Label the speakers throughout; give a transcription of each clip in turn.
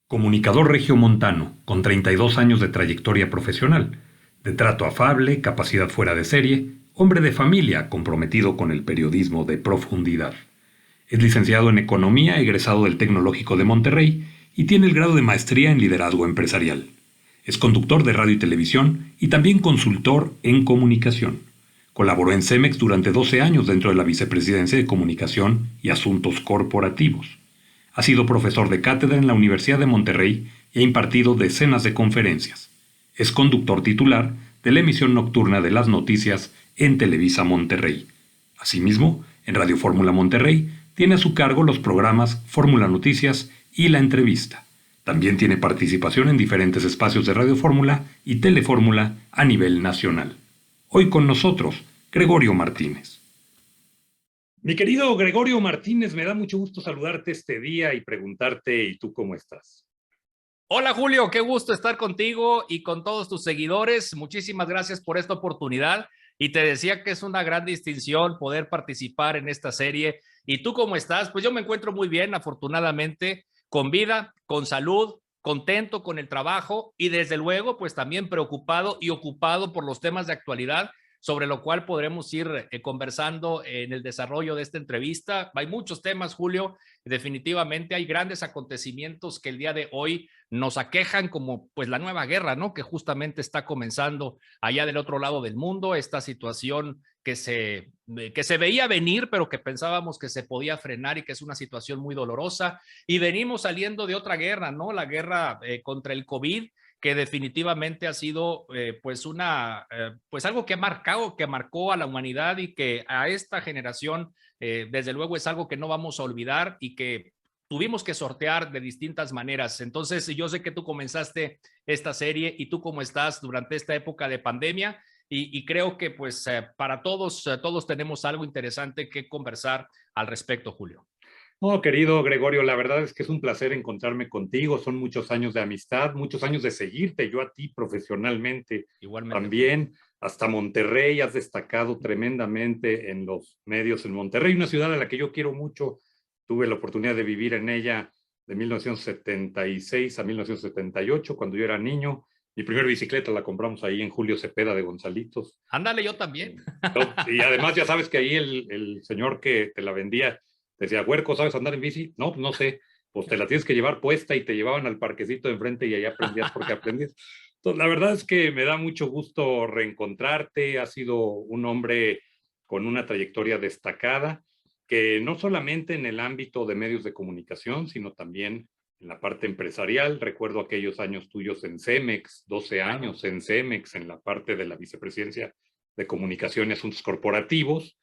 Speaker 1: Comunicador regiomontano, con 32 años de trayectoria profesional, de trato afable, capacidad fuera de serie, hombre de familia comprometido con el periodismo de profundidad. Es licenciado en Economía, egresado del Tecnológico de Monterrey y tiene el grado de maestría en Liderazgo Empresarial. Es conductor de radio y televisión y también consultor en comunicación. Colaboró en Cemex durante 12 años dentro de la Vicepresidencia de Comunicación y Asuntos Corporativos. Ha sido profesor de cátedra en la Universidad de Monterrey y ha impartido decenas de conferencias. Es conductor titular de la emisión nocturna de las noticias en Televisa Monterrey. Asimismo, en Radio Fórmula Monterrey tiene a su cargo los programas Fórmula Noticias y La Entrevista. También tiene participación en diferentes espacios de Radio Fórmula y Telefórmula a nivel nacional. Hoy con nosotros, Gregorio Martínez. Mi querido Gregorio Martínez, me da mucho gusto saludarte este día y preguntarte, ¿y tú cómo estás?
Speaker 2: Hola Julio, qué gusto estar contigo y con todos tus seguidores. Muchísimas gracias por esta oportunidad y te decía que es una gran distinción poder participar en esta serie. ¿Y tú cómo estás? Pues yo me encuentro muy bien, afortunadamente, con vida, con salud, contento con el trabajo y desde luego pues también preocupado y ocupado por los temas de actualidad sobre lo cual podremos ir conversando en el desarrollo de esta entrevista. Hay muchos temas, Julio, definitivamente hay grandes acontecimientos que el día de hoy nos aquejan como pues la nueva guerra, ¿no? Que justamente está comenzando allá del otro lado del mundo, esta situación que se veía venir, pero que pensábamos que se podía frenar y que es una situación muy dolorosa. Y venimos saliendo de otra guerra, ¿no? La guerra contra el COVID, que definitivamente ha sido pues algo que marcó a la humanidad y que a esta generación desde luego es algo que no vamos a olvidar y que tuvimos que sortear de distintas maneras. Entonces yo sé que tú comenzaste esta serie y tú cómo estás durante esta época de pandemia y creo que pues para todos tenemos algo interesante que conversar al respecto, Julio.
Speaker 1: No, querido Gregorio, la verdad es que es un placer encontrarme contigo. Son muchos años de amistad, muchos años de seguirte, yo a ti profesionalmente.
Speaker 2: Igualmente, Julio.
Speaker 1: También hasta Monterrey has destacado tremendamente en los medios en Monterrey, una ciudad a la que yo quiero mucho. Tuve la oportunidad de vivir en ella de 1976 a 1978, cuando yo era niño. Mi primera bicicleta la compramos ahí en Julio Cepeda de Gonzalitos.
Speaker 2: Ándale, yo también.
Speaker 1: Y además ya sabes que ahí el señor que te la vendía decía, Huerco, ¿sabes andar en bici? No, no sé. Pues te la tienes que llevar puesta y te llevaban al parquecito de enfrente y ahí aprendías porque aprendías. Entonces, la verdad es que me da mucho gusto reencontrarte. Has sido un hombre con una trayectoria destacada, que no solamente en el ámbito de medios de comunicación, sino también en la parte empresarial. Recuerdo aquellos años tuyos en Cemex, 12 años en Cemex, en la parte de la vicepresidencia de comunicación y asuntos corporativos.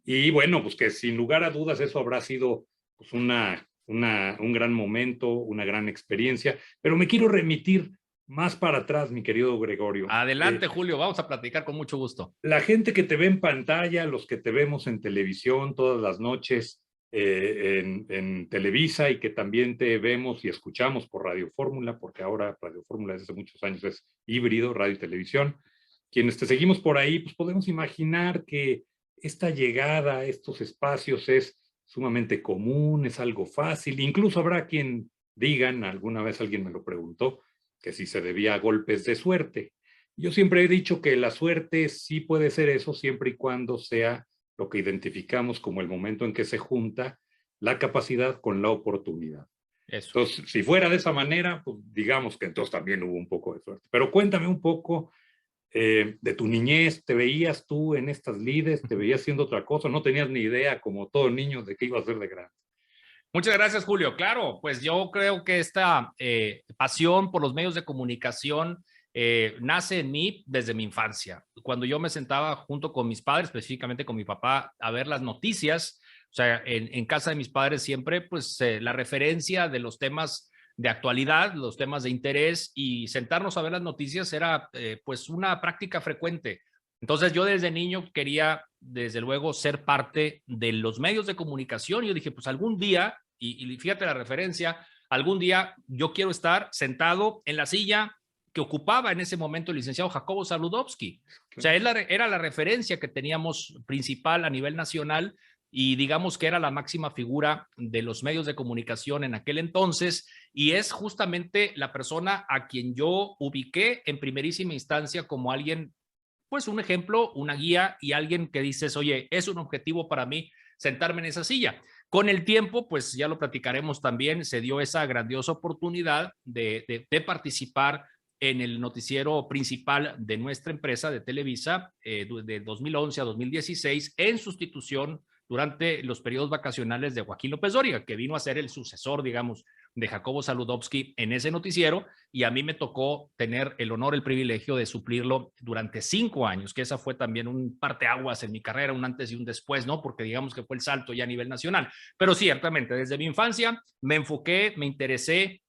Speaker 1: Y bueno, pues que sin lugar a dudas eso habrá sido pues un gran momento, una gran experiencia, pero me quiero remitir más para atrás, mi querido Gregorio.
Speaker 2: Adelante, Julio, vamos a platicar con mucho gusto.
Speaker 1: La gente que te ve en pantalla, los que te vemos en televisión todas las noches en Televisa y que también te vemos y escuchamos por Radio Fórmula, porque ahora Radio Fórmula desde hace muchos años es híbrido, radio y televisión. Quienes te seguimos por ahí, pues podemos imaginar que esta llegada a estos espacios es sumamente común, es algo fácil. Incluso habrá quien digan, alguna vez alguien me lo preguntó, que si se debía a golpes de suerte. Yo siempre he dicho que la suerte sí puede ser eso siempre y cuando sea lo que identificamos como el momento en que se junta la capacidad con la oportunidad.
Speaker 2: Eso.
Speaker 1: Entonces, si fuera de esa manera, pues digamos que entonces también hubo un poco de suerte. Pero cuéntame un poco de tu niñez. ¿Te veías tú en estas lides? ¿Te veías haciendo otra cosa? ¿No tenías ni idea, como todo niño, de qué iba a ser de grande?
Speaker 2: Muchas gracias, Julio. Claro, pues yo creo que esta pasión por los medios de comunicación nace en mí desde mi infancia. Cuando yo me sentaba junto con mis padres, específicamente con mi papá, a ver las noticias, o sea, en casa de mis padres siempre, pues la referencia de los temas de actualidad, los temas de interés y sentarnos a ver las noticias era pues una práctica frecuente. Entonces yo desde niño quería, desde luego, ser parte de los medios de comunicación. Yo dije, pues algún día, y fíjate la referencia, algún día yo quiero estar sentado en la silla que ocupaba en ese momento el licenciado Jacobo Saludowski. O sea, era la referencia que teníamos principal a nivel nacional y digamos que era la máxima figura de los medios de comunicación en aquel entonces, y es justamente la persona a quien yo ubiqué en primerísima instancia como alguien, pues un ejemplo, una guía y alguien que dices, oye, es un objetivo para mí sentarme en esa silla. Con el tiempo, pues ya lo platicaremos también, se dio esa grandiosa oportunidad de participar en el noticiero principal de nuestra empresa de Televisa de 2011 a 2016 en sustitución durante los periodos vacacionales de Joaquín López Dóriga, que vino a ser el sucesor, digamos, de Jacobo Saludowski en ese noticiero, y a mí me tocó tener el honor, el privilegio de suplirlo durante 5 años, que esa fue también un parteaguas en mi carrera, un antes y un después, ¿no? Porque digamos que fue el salto ya a nivel nacional. Pero ciertamente, desde mi infancia me enfoqué, me interesé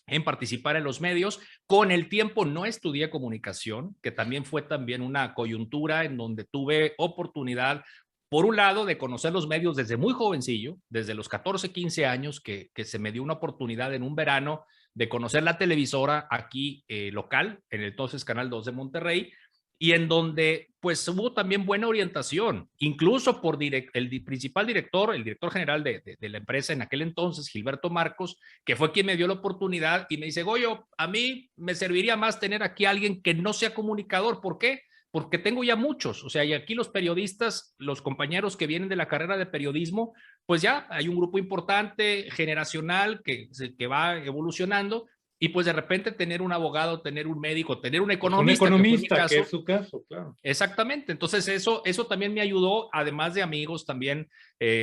Speaker 2: en participar en los medios. Con el tiempo no estudié comunicación, que también fue también una coyuntura en donde tuve oportunidad, por un lado, de conocer los medios desde muy jovencillo, desde los 14, 15 años, que se me dio una oportunidad en un verano de conocer la televisora aquí local, en el entonces Canal 2 de Monterrey, y en donde pues hubo también buena orientación, incluso por el principal director, el director general de la empresa en aquel entonces, Gilberto Marcos, que fue quien me dio la oportunidad y me dice, Goyo, a mí me serviría más tener aquí a alguien que no sea comunicador. ¿Por qué? Porque tengo ya muchos, o sea, y aquí los periodistas, los compañeros que vienen de la carrera de periodismo, pues ya hay un grupo importante, generacional, que va evolucionando, y pues de repente tener un abogado, tener un médico, tener un
Speaker 1: Pues un
Speaker 2: economista,
Speaker 1: economista, que es su caso, claro.
Speaker 2: exactamente. Entonces eso también me ayudó, además de amigos también,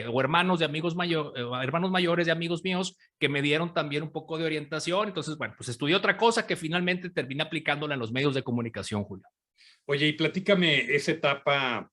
Speaker 2: o hermanos de amigos hermanos mayores de amigos míos que me dieron también un poco de orientación. Entonces, bueno, pues estudié otra cosa que finalmente terminé aplicándola en los medios de comunicación, Julio.
Speaker 1: Oye, y platícame esa etapa.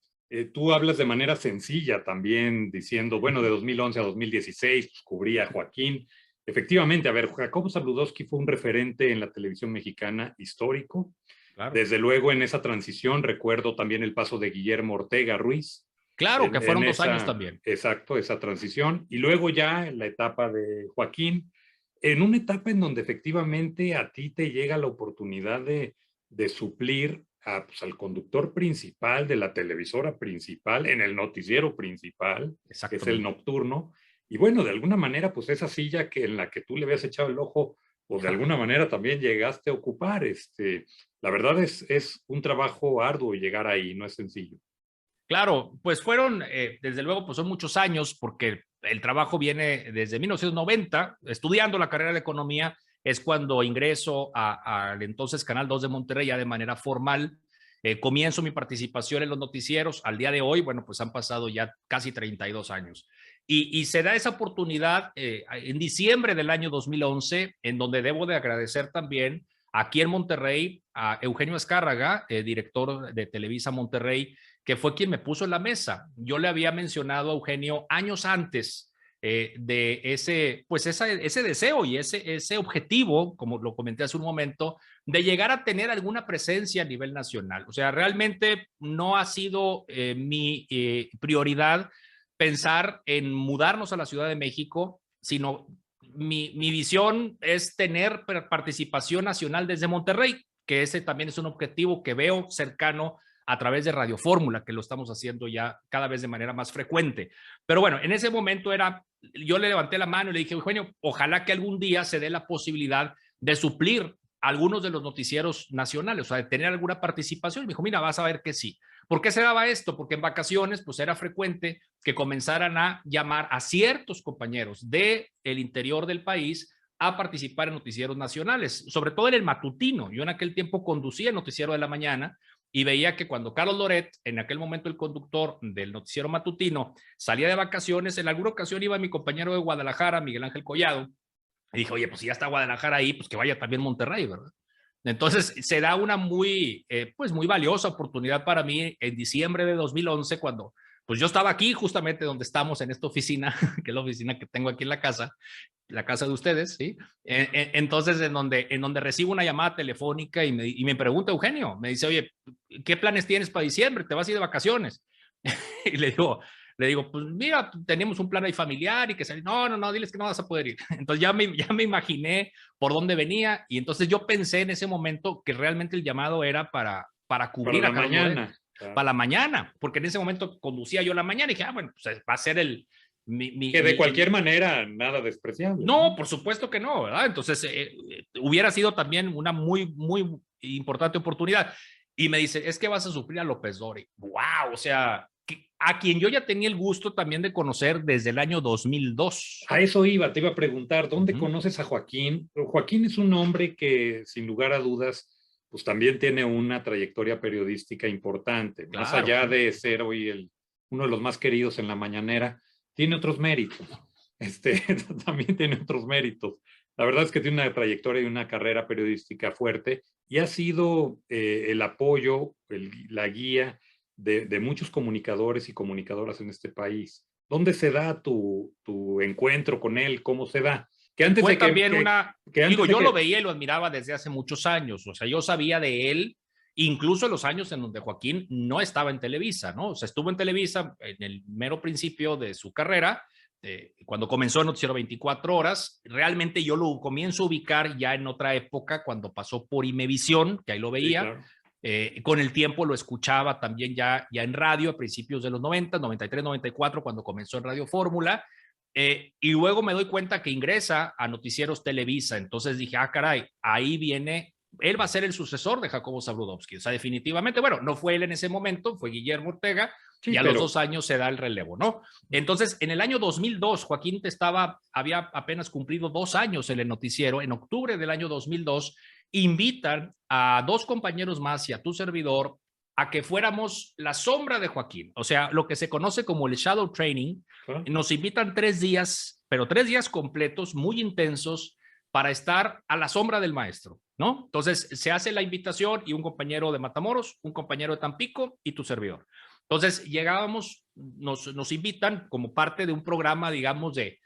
Speaker 1: Tú hablas de manera sencilla también, diciendo, bueno, de 2011 a 2016, pues, cubría a Joaquín. Efectivamente, a ver, Jacobo Saludowski fue un referente en la televisión mexicana histórico.
Speaker 2: Claro.
Speaker 1: Desde luego, en esa transición, recuerdo también el paso de Guillermo Ortega Ruiz.
Speaker 2: Claro, que fueron 2 años también.
Speaker 1: Exacto, esa transición. Y luego ya en la etapa de Joaquín, en una etapa en donde efectivamente a ti te llega la oportunidad de suplir pues, al conductor principal de la televisora principal, en el noticiero principal, que es el nocturno. Y bueno, de alguna manera, pues esa silla en la que tú le habías echado el ojo, pues de alguna manera también llegaste a ocupar. La verdad es un trabajo arduo llegar ahí, no es sencillo.
Speaker 2: Claro, pues fueron, desde luego, pues son muchos años, porque el trabajo viene desde 1990, estudiando la carrera de economía, es cuando ingreso al entonces Canal 2 de Monterrey ya de manera formal. Comienzo mi participación en los noticieros. Al día de hoy, bueno, pues han pasado ya casi 32 años. Y se da esa oportunidad en diciembre del año 2011, en donde debo de agradecer también aquí en Monterrey a Eugenio Azcárraga, director de Televisa Monterrey, que fue quien me puso en la mesa. Yo le había mencionado a Eugenio años antes de ese deseo y ese objetivo, como lo comenté hace un momento, de llegar a tener alguna presencia a nivel nacional. O sea, realmente no ha sido mi prioridad pensar en mudarnos a la Ciudad de México, sino mi visión es tener participación nacional desde Monterrey, que ese también es un objetivo que veo cercano a través de Radio Fórmula, que lo estamos haciendo ya cada vez de manera más frecuente. Pero bueno, en ese momento yo le levanté la mano y le dije, Eugenio, ojalá que algún día se dé la posibilidad de suplir algunos de los noticieros nacionales, o sea, de tener alguna participación. Y me dijo, mira, vas a ver que sí. ¿Por qué se daba esto? Porque en vacaciones, pues era frecuente que comenzaran a llamar a ciertos compañeros del interior del país a participar en noticieros nacionales, sobre todo en el matutino. Yo en aquel tiempo conducía el noticiero de la mañana y veía que cuando Carlos Loret, en aquel momento el conductor del noticiero matutino, salía de vacaciones, en alguna ocasión iba mi compañero de Guadalajara, Miguel Ángel Collado, y dijo, oye, pues si ya está Guadalajara ahí, pues que vaya también Monterrey, ¿verdad? Entonces se da una pues muy valiosa oportunidad para mí en diciembre de 2011, cuando pues yo estaba aquí justamente donde estamos en esta oficina, que es la oficina que tengo aquí en la casa de ustedes, ¿sí? Entonces, en donde recibo una llamada telefónica y me pregunta Eugenio, me dice, oye, ¿qué planes tienes para diciembre? ¿Te vas a ir de vacaciones? Y le digo, pues mira, tenemos un plan ahí familiar y que no, diles que no vas a poder ir. Entonces ya me imaginé por dónde venía y entonces yo pensé en ese momento que realmente el llamado era para cubrir
Speaker 1: para
Speaker 2: a
Speaker 1: la
Speaker 2: Carlos
Speaker 1: mañana.
Speaker 2: Loret. para la mañana, porque en ese momento conducía yo la mañana y dije, bueno, pues va a ser
Speaker 1: que de cualquier manera, nada despreciable.
Speaker 2: No, por supuesto que no, ¿verdad? Entonces, hubiera sido también una muy importante oportunidad. Y me dice, es que vas a suplir a López Dori. ¡Wow! O sea, a quien yo ya tenía el gusto también de conocer desde el año 2002.
Speaker 1: A eso iba, te iba a preguntar, ¿dónde conoces a Joaquín? Joaquín es un hombre que, sin lugar a dudas, pues también tiene una trayectoria periodística importante.
Speaker 2: Claro.
Speaker 1: Más allá de ser hoy uno de los más queridos en la mañanera, tiene otros méritos. También tiene otros méritos. La verdad es que tiene una trayectoria y una carrera periodística fuerte y ha sido el apoyo, la guía de muchos comunicadores y comunicadoras en este país. ¿Dónde se da tu encuentro con él? ¿Cómo se da?
Speaker 2: Que antes fue de también yo lo veía y lo admiraba desde hace muchos años. O sea, yo sabía de él, incluso en los años en donde Joaquín no estaba en Televisa, ¿no? O sea, estuvo en Televisa en el mero principio de su carrera, cuando comenzó el noticiero 24 horas. Realmente yo lo comienzo a ubicar ya en otra época, cuando pasó por Imevisión, que ahí lo veía. Sí, claro. Con el tiempo lo escuchaba también ya en radio a principios de los 90, 93, 94, cuando comenzó en Radio Fórmula. Y luego me doy cuenta que ingresa a Noticieros Televisa. Entonces dije, caray, ahí viene, él va a ser el sucesor de Jacobo Zabludovsky. O sea, definitivamente, bueno, no fue él en ese momento, fue Guillermo Ortega, sí, y a los 2 años se da el relevo, ¿no? Entonces, en el año 2002, Joaquín había apenas cumplido 2 años en el noticiero. En octubre del año 2002, invitan a 2 compañeros más y a tu servidor a que fuéramos la sombra de Joaquín, o sea, lo que se conoce como el shadow training. Nos invitan 3 días, pero 3 días completos, muy intensos, para estar a la sombra del maestro, ¿no? Entonces, se hace la invitación y un compañero de Matamoros, un compañero de Tampico y tu servidor. Entonces, llegábamos, nos invitan como parte de un programa, digamos, de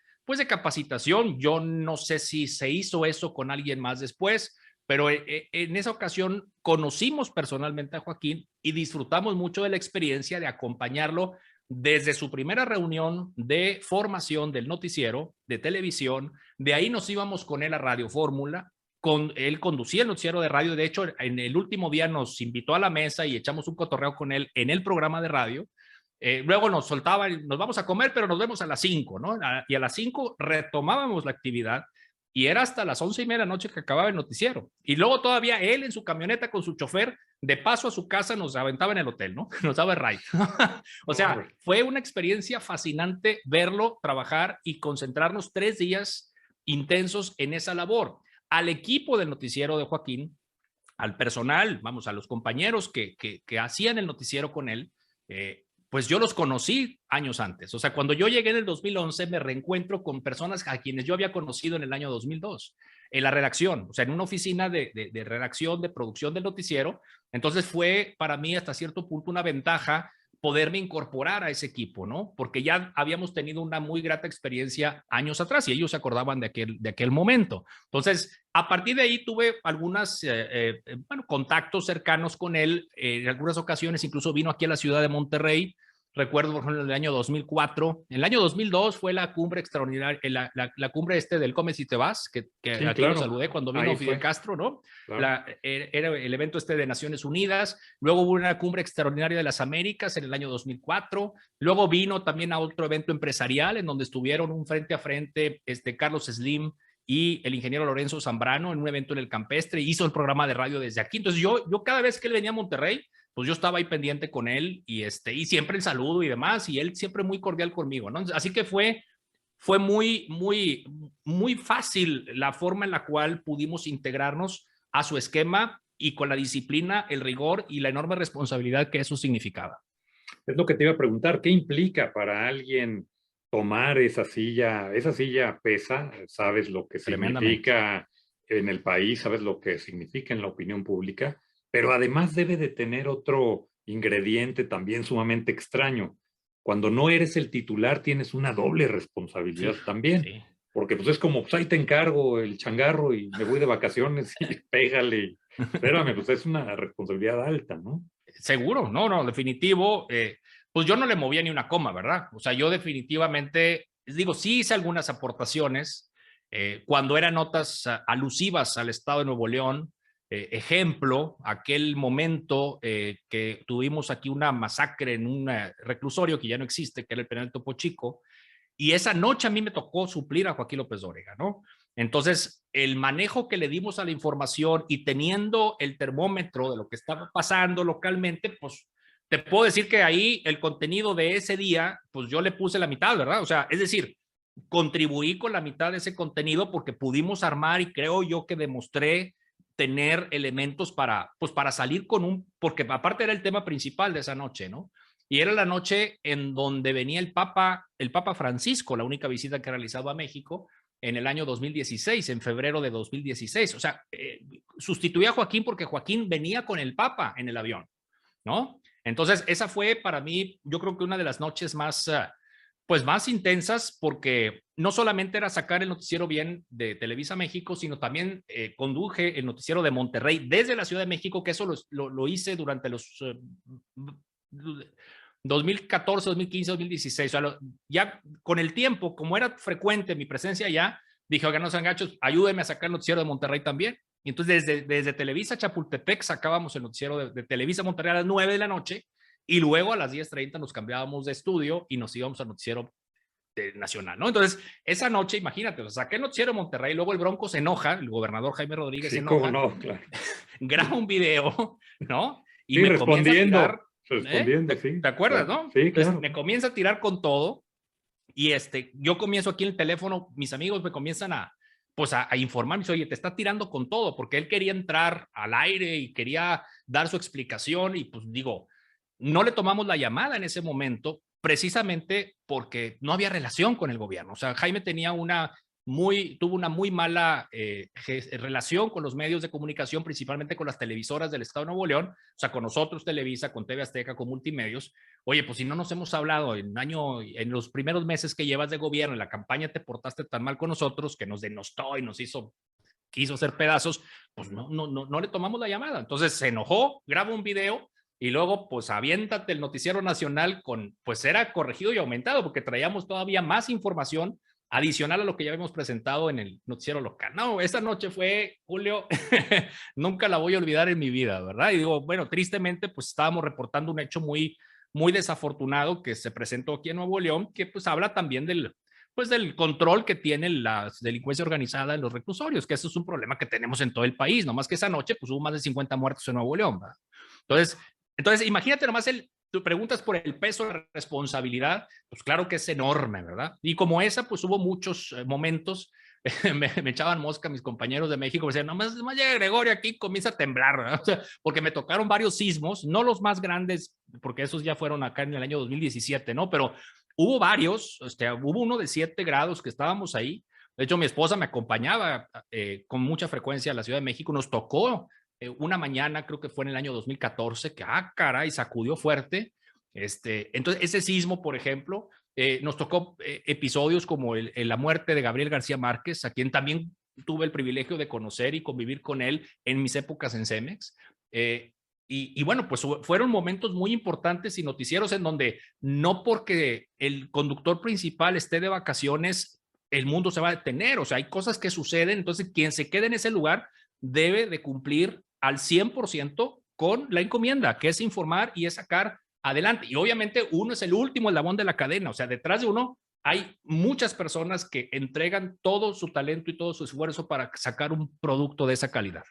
Speaker 2: capacitación. Yo no sé si se hizo eso con alguien más después, pero en esa ocasión conocimos personalmente a Joaquín y disfrutamos mucho de la experiencia de acompañarlo desde su primera reunión de formación del noticiero, de televisión. De ahí nos íbamos con él a Radio Fórmula. Él conducía el noticiero de radio. De hecho, en el último día nos invitó a la mesa y echamos un cotorreo con él en el programa de radio. Luego nos soltaba, nos vamos a comer, pero nos vemos a las 5, ¿no? Y a las 5 retomábamos la actividad. Y era hasta las 11:30 de la noche que acababa el noticiero. Y luego todavía él en su camioneta con su chofer, de paso a su casa, nos aventaba en el hotel, ¿no? Nos daba el ride. O sea, fue una experiencia fascinante verlo trabajar y concentrarnos 3 días intensos en esa labor. Al equipo del noticiero de Joaquín, al personal, vamos, a los compañeros que hacían el noticiero con él, pues yo los conocí años antes. O sea, cuando yo llegué en el 2011, me reencuentro con personas a quienes yo había conocido en el año 2002, en la redacción, o sea, en una oficina de redacción, de producción del noticiero. Entonces fue para mí hasta cierto punto una ventaja poderme incorporar a ese equipo, ¿no? Porque ya habíamos tenido una muy grata experiencia años atrás y ellos se acordaban de aquel momento. Entonces, a partir de ahí tuve algunos contactos cercanos con él. En algunas ocasiones incluso vino aquí a la ciudad de Monterrey. Recuerdo, por ejemplo, en el año 2004. En el año 2002 fue la cumbre extraordinaria, la cumbre del Come si te vas, que sí, aquí claro. Lo saludé cuando vino Fidel Castro, ¿no? Claro. Era el evento de Naciones Unidas. Luego hubo una cumbre extraordinaria de las Américas en el año 2004. Luego vino también a otro evento empresarial en donde estuvieron un frente a frente Carlos Slim y el ingeniero Lorenzo Zambrano en un evento en el Campestre. Hizo el programa de radio desde aquí. Entonces yo cada vez que él venía a Monterrey, pues yo estaba ahí pendiente con él y siempre el saludo y demás, y él siempre muy cordial conmigo, ¿no? Así que fue muy fácil la forma en la cual pudimos integrarnos a su esquema y con la disciplina, el rigor y la enorme responsabilidad que eso significaba.
Speaker 1: Es lo que te iba a preguntar, ¿qué implica para alguien tomar esa silla? Esa silla pesa, sabes lo que significa en el país, sabes lo que significa en la opinión pública, pero además debe de tener otro ingrediente también sumamente extraño. Cuando no eres el titular tienes una doble responsabilidad también, porque pues es como, pues ahí te encargo el changarro y me voy de vacaciones y pégale. Espérame, pues es una responsabilidad alta, ¿no?
Speaker 2: Seguro, no, definitivo. Pues yo no le movía ni una coma, ¿verdad? O sea, yo definitivamente, digo, sí hice algunas aportaciones cuando eran notas alusivas al estado de Nuevo León. ejemplo, aquel momento que tuvimos aquí una masacre en un reclusorio que ya no existe, que era el penal Topo Chico, y esa noche a mí me tocó suplir a Joaquín López Dóriga, ¿no? Entonces, el manejo que le dimos a la información y teniendo el termómetro de lo que estaba pasando localmente, pues te puedo decir que ahí el contenido de ese día, pues yo le puse la mitad, ¿verdad? O sea, es decir, contribuí con la mitad de ese contenido porque pudimos armar y creo yo que demostré tener elementos para, pues para salir con un, porque aparte era el tema principal de esa noche, ¿no? Y era la noche en donde venía el Papa Francisco, la única visita que ha realizado a México en el año 2016, en febrero de 2016. O sea, sustituía a Joaquín porque Joaquín venía con el Papa en el avión, ¿no? Entonces, esa fue para mí, yo creo que una de las noches más, pues más intensas, porque no solamente era sacar el noticiero bien de Televisa México, sino también conduje el noticiero de Monterrey desde la Ciudad de México, que eso lo hice durante los 2014, 2015, 2016. O sea, ya con el tiempo, como era frecuente mi presencia allá, dije, oigan, no sean gachos, ayúdenme a sacar el noticiero de Monterrey también. Y entonces desde Televisa Chapultepec sacábamos el noticiero de Televisa Monterrey a las 9 de la noche y luego a las 10:30 nos cambiábamos de estudio y nos íbamos al noticiero nacional, ¿no? Entonces, esa noche, imagínate, o sea, saqué el noticiero de Monterrey, luego el Bronco se enoja, el gobernador Jaime Rodríguez se
Speaker 1: Sí, cómo
Speaker 2: enoja,
Speaker 1: no, claro.
Speaker 2: graba un video, ¿no? Y
Speaker 1: Sí,
Speaker 2: me comienza a tirar,
Speaker 1: respondiendo, sí,
Speaker 2: ¿te acuerdas,
Speaker 1: claro.
Speaker 2: no?
Speaker 1: Sí,
Speaker 2: Entonces,
Speaker 1: claro.
Speaker 2: me comienza a tirar con todo y yo comienzo aquí en el teléfono, mis amigos me comienzan pues a informarme, oye, te está tirando con todo, porque él quería entrar al aire y quería dar su explicación y pues digo, no le tomamos la llamada en ese momento, precisamente porque no había relación con el gobierno. O sea, Jaime tuvo una muy mala relación con los medios de comunicación, principalmente con las televisoras del Estado de Nuevo León, o sea, con nosotros Televisa, con TV Azteca, con Multimedios. Oye, pues si no nos hemos hablado en los primeros meses que llevas de gobierno, en la campaña te portaste tan mal con nosotros que nos denostó y quiso hacer pedazos, pues no le tomamos la llamada. Entonces se enojó, graba un video y luego pues aviéntate el noticiero nacional pues era corregido y aumentado porque traíamos todavía más información adicional a lo que ya habíamos presentado en el noticiero local. No, esa noche fue, Julio, nunca la voy a olvidar en mi vida, ¿verdad? Y digo, bueno, tristemente pues estábamos reportando un hecho muy desafortunado que se presentó aquí en Nuevo León, que pues habla también del control que tiene la delincuencia organizada en los reclusorios, que eso es un problema que tenemos en todo el país, nomás que esa noche pues hubo más de 50 muertos en Nuevo León, ¿verdad? Entonces imagínate nomás tú preguntas por el peso de la responsabilidad, pues claro que es enorme, ¿verdad? Y como esa, pues hubo muchos momentos, me echaban mosca mis compañeros de México, me decían, nomás llega Gregorio aquí, comienza a temblar, ¿verdad? O sea, porque me tocaron varios sismos, no los más grandes, porque esos ya fueron acá en el año 2017, ¿no? Pero hubo varios, hubo uno de 7 grados que estábamos ahí. De hecho, mi esposa me acompañaba con mucha frecuencia a la Ciudad de México. Nos tocó una mañana, creo que fue en el año 2014, que, caray, sacudió fuerte. Entonces, ese sismo, por ejemplo, nos tocó episodios como la muerte de Gabriel García Márquez, a quien también tuve el privilegio de conocer y convivir con él en mis épocas en Cemex. Y bueno, pues fueron momentos muy importantes y noticieros en donde no porque el conductor principal esté de vacaciones, el mundo se va a detener. O sea, hay cosas que suceden. Entonces, quien se quede en ese lugar debe de cumplir al 100% con la encomienda, que es informar y es sacar adelante. Y obviamente uno es el último eslabón de la cadena. O sea, detrás de uno hay muchas personas que entregan todo su talento y todo su esfuerzo para sacar un producto de esa calidad.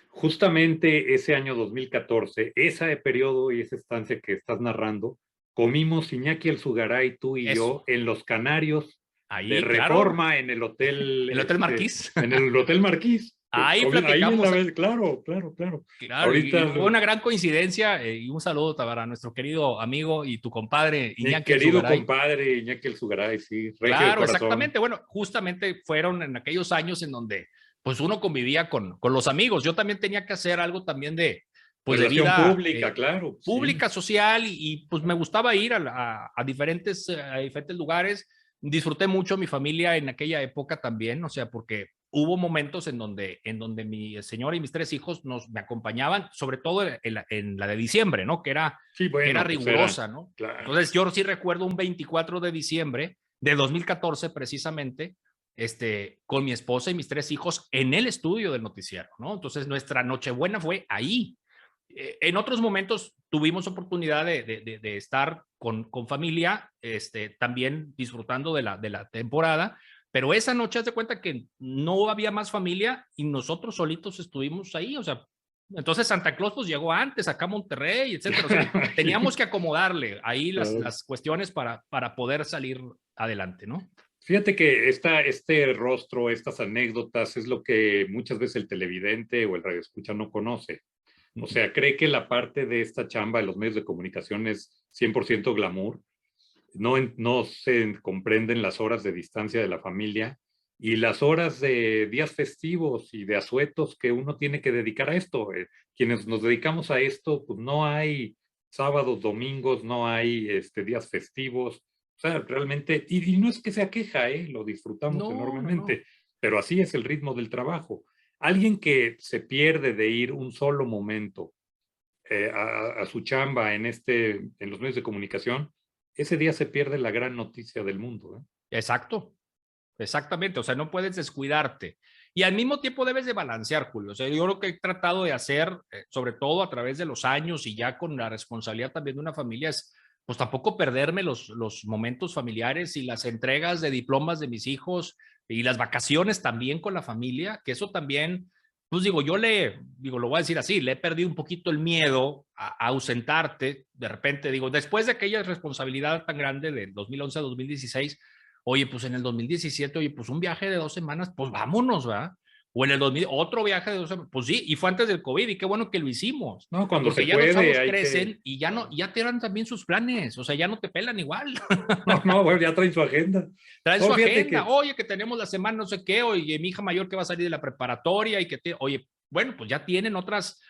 Speaker 1: Justamente ese año 2014, ese periodo y esa estancia que estás narrando, comimos Iñaki El Zugaray, tú y yo, en Los Canarios
Speaker 2: ahí,
Speaker 1: de Reforma, claro, en el hotel...
Speaker 2: el Hotel Marquís.
Speaker 1: En el Hotel Marquís.
Speaker 2: Ahí platicamos.
Speaker 1: Ahí en la claro.
Speaker 2: Claro, ahorita, y fue una gran coincidencia y un saludo para nuestro querido amigo y tu compadre Iñaki El Zugaray.
Speaker 1: Querido compadre Iñaki El Zugaray, sí.
Speaker 2: Claro, exactamente. Bueno, justamente fueron en aquellos años en donde pues uno convivía con los amigos. Yo también tenía que hacer algo también de
Speaker 1: vida pública, claro.
Speaker 2: Pública, sí, social y pues me gustaba ir a diferentes lugares. Disfruté mucho mi familia en aquella época también, o sea, porque hubo momentos en donde mi señora y mis 3 hijos me acompañaban, sobre todo en la de diciembre, ¿no? Que era, sí, bueno, que era rigurosa, ¿no? Claro. Entonces yo sí recuerdo un 24 de diciembre de 2014 precisamente, con mi esposa y mis 3 hijos en el estudio del noticiero, ¿no? Entonces nuestra Nochebuena fue ahí. En otros momentos tuvimos oportunidad de estar con familia, también disfrutando de la temporada, pero esa noche haz de cuenta que no había más familia y nosotros solitos estuvimos ahí, o sea, entonces Santa Claus pues llegó antes acá a Monterrey, etcétera, o sea, teníamos que acomodarle ahí las cuestiones para poder salir adelante, ¿no?
Speaker 1: Fíjate que este rostro, estas anécdotas, es lo que muchas veces el televidente o el radioescucha no conoce. O sea, cree que la parte de esta chamba de los medios de comunicación es 100% glamour. No se comprenden las horas de distancia de la familia y las horas de días festivos y de asuetos que uno tiene que dedicar a esto. Quienes nos dedicamos a esto, pues no hay sábados, domingos, no hay días festivos. O sea, realmente, y no es que sea queja, lo disfrutamos
Speaker 2: No, no, no.
Speaker 1: enormemente, pero así es el ritmo del trabajo. Alguien que se pierde de ir un solo momento a su chamba en los medios de comunicación, ese día se pierde la gran noticia del mundo.
Speaker 2: Exacto. Exactamente, o sea, no puedes descuidarte. Y al mismo tiempo debes de balancear, Julio. O sea, yo lo que he tratado de hacer, sobre todo a través de los años y ya con la responsabilidad también de una familia, es pues tampoco perderme los momentos familiares y las entregas de diplomas de mis hijos y las vacaciones también con la familia, que eso también, pues digo, lo voy a decir así, le he perdido un poquito el miedo a ausentarte. De repente, digo, después de aquella responsabilidad tan grande de 2011 a 2016, oye, pues en el 2017, oye, pues un viaje de 2 semanas, pues vámonos, ¿verdad? O en el 2000, otro viaje de 2 semanas, pues sí, y fue antes del COVID, y qué bueno que lo hicimos,
Speaker 1: No, cuando se
Speaker 2: porque ya los
Speaker 1: puede,
Speaker 2: chavos
Speaker 1: hay que...
Speaker 2: crecen y ya no, ya te dan también sus planes, o sea, ya no te pelan igual.
Speaker 1: No, bueno, ya traen su agenda.
Speaker 2: Traen su
Speaker 1: No, fíjate
Speaker 2: agenda,
Speaker 1: que
Speaker 2: oye, que tenemos la semana no sé qué, oye, mi hija mayor que va a salir de la preparatoria y oye, bueno, pues ya tienen otras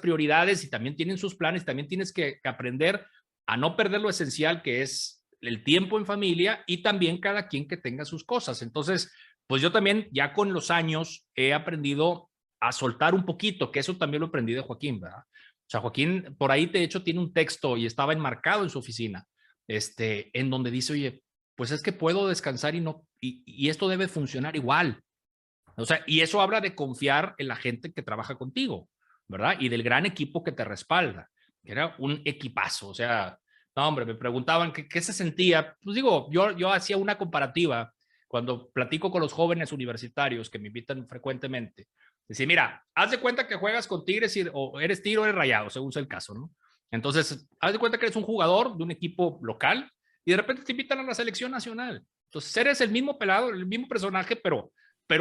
Speaker 2: prioridades y también tienen sus planes, también tienes que aprender a no perder lo esencial que es el tiempo en familia y también cada quien que tenga sus cosas. Entonces, pues yo también ya con los años he aprendido a soltar un poquito, que eso también lo aprendí de Joaquín, ¿verdad? O sea, Joaquín por ahí de hecho tiene un texto y estaba enmarcado en su oficina, en donde dice, oye, pues es que puedo descansar y no, y esto debe funcionar igual. O sea, y eso habla de confiar en la gente que trabaja contigo, ¿verdad? Y del gran equipo que te respalda. Era un equipazo, o sea, no, hombre, me preguntaban qué se sentía. Pues digo, yo hacía una comparativa cuando platico con los jóvenes universitarios que me invitan frecuentemente. Decía, mira, haz de cuenta que juegas con Tigres o eres Tigre o eres Rayado, según sea el caso, ¿no? Entonces, haz de cuenta que eres un jugador de un equipo local y de repente te invitan a la selección nacional. Entonces, eres el mismo pelado, el mismo personaje, pero